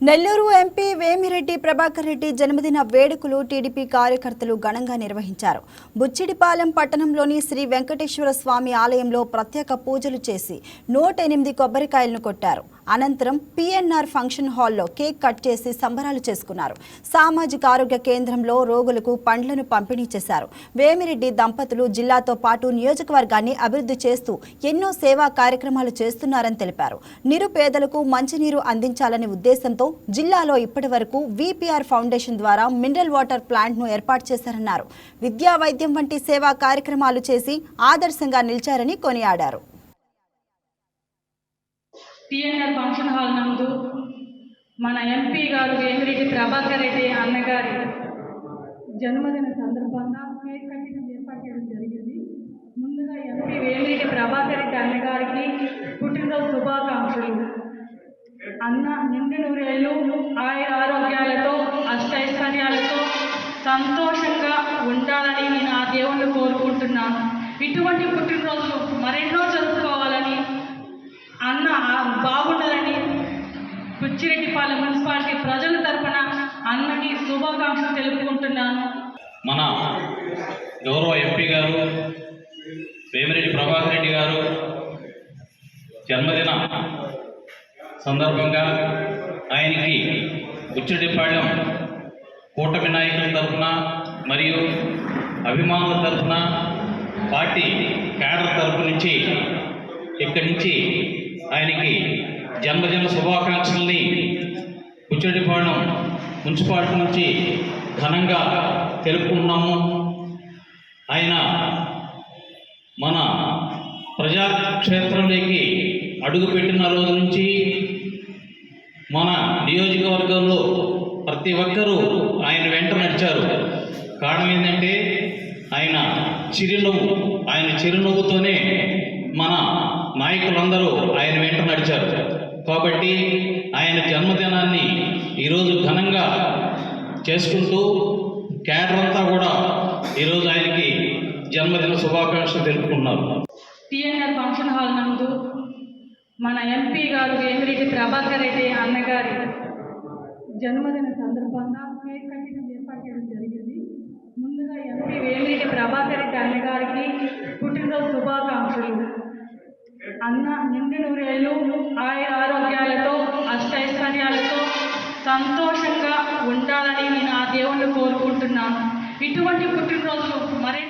Nellore MP Vemireddy Prabhakar Reddy జన్మదిన వేడుకలు TDP కార్యకర్తలు ఘనంగా నిర్వహించారు. బుచ్చిడిపాలెం పట్టణంలోని శ్రీ వెంకటేశ్వర స్వామి ఆలయంలో ప్రత్యేక పూజలు చేసి 108 కొబ్బరికాయలను కొట్టారు. అనంతరం పిఎన్ఆర్ ఫంక్షన్ హాల్లో కేక్ కట్ చేసి సంబరాలు చేసుకున్నారు. సామాజిక ఆరోగ్య కేంద్రంలో రోగులకు పండ్లను పంపిణీ చేశారు. వేమిరెడ్డి దంపతులు జిల్లాతో పాటు నియోజకవర్గాన్ని అభివృద్ధి చేస్తూ ఎన్నో సేవా కార్యక్రమాలు చేస్తున్నారని తెలిపారు. నిరుపేదలకు మంచినీరు అందించాలనే ఉద్దేశంతో జిల్లాలో ఇప్పటివరకు విపిఆర్ ఫౌండేషన్ ద్వారా మినరల్ వాటర్ ప్లాంట్ను ఏర్పాటు చేశారన్నారు. విద్యా వైద్యం వంటి సేవా కార్యక్రమాలు చేసి ఆదర్శంగా నిలిచారని కొనియాడారు. పిఎన్ఆర్ ఫంక్షన్ హాల్ నందు మన ఎంపీ గారు వేమిరెడ్డి ప్రభాకర్ రెడ్డి అన్నగారి జన్మదిన సందర్భంగా కేక్ కటింగ్ ఏర్పాటు చేయడం జరిగింది. ముందుగా ఎంపీ వేమిరెడ్డి ప్రభాకర్ రెడ్డి అన్నగారికి పుట్టినరోజు శుభాకాంక్షలు. అన్న నిండు నూరేళ్ళు ఆరోగ్యాలతో అష్టైశ్వర్యాలతో సంతోషంగా ఉండాలని నేను ఆ దేవుణ్ణి కోరుకుంటున్నాను. ఇటువంటి పుట్టినరోజులు మరెన్నో జరుపుకోవాలని, అన్న బాగుండాలని బుచ్చిరెడ్డిపాలెం మున్సిపాలిటీ ప్రజల తరఫున అన్నకి శుభాకాంక్షలు తెలుపుకుంటున్నాను. మన గౌరవ ఎంపీ గారు వేమిరెడ్డి ప్రభాకర్ రెడ్డి గారు జన్మదిన సందర్భంగా ఆయనకి బుచ్చిరెడ్డిపాలెం కూటమి నాయకుల తరఫున మరియు అభిమానుల తరఫున పార్టీ క్యాడర్ తరఫు నుంచి ఇక్కడి నుంచి ఆయనకి జన్మదిన శుభాకాంక్షల్ని బుచ్చిరెడ్డిపాలెం మున్సిపాలిటీ నుంచి ఘనంగా తెలుపుకుంటున్నాము. ఆయన మన ప్రజాక్షేత్రంలోకి అడుగుపెట్టిన రోజు నుంచి మన నియోజకవర్గంలో ప్రతి ఒక్కరూ ఆయన వెంట నడిచారు. కారణం ఏంటంటే ఆయన చిరునవ్వుతోనే మన నాయకులందరూ ఆయన వెంట నడిచారు. కాబట్టి ఆయన జన్మదినాన్ని ఈరోజు ఘనంగా చేసుకుంటూ క్యాడర్ అంతా కూడా ఈరోజు ఆయనకి జన్మదిన శుభాకాంక్షలు తెలుపుకున్నారు. పిఎన్ఆర్ ఫంక్షన్ హాల్ నందు మన ఎంపీ గారు వేమిరెడ్డి ప్రభాకర్ రెడ్డి అన్నగారి జన్మదిన సందర్భంగా కేక్ కటింగ్ ఏర్పాటు చేయడం జరిగింది. ముందుగా ఎంపీ వేమిరెడ్డి ప్రభాకర్ రెడ్డి అన్నగారికి పుట్టినరోజు శుభాకాంక్షలు. అన్న నిండు నూరేళ్ళు ఆరోగ్యాలతో అష్టైశ్వర్యాలతో సంతోషంగా ఉండాలని నేను ఆ దేవుణ్ణి కోరుకుంటున్నాను. ఇటువంటి పుట్టినరోజులు మరెన్నో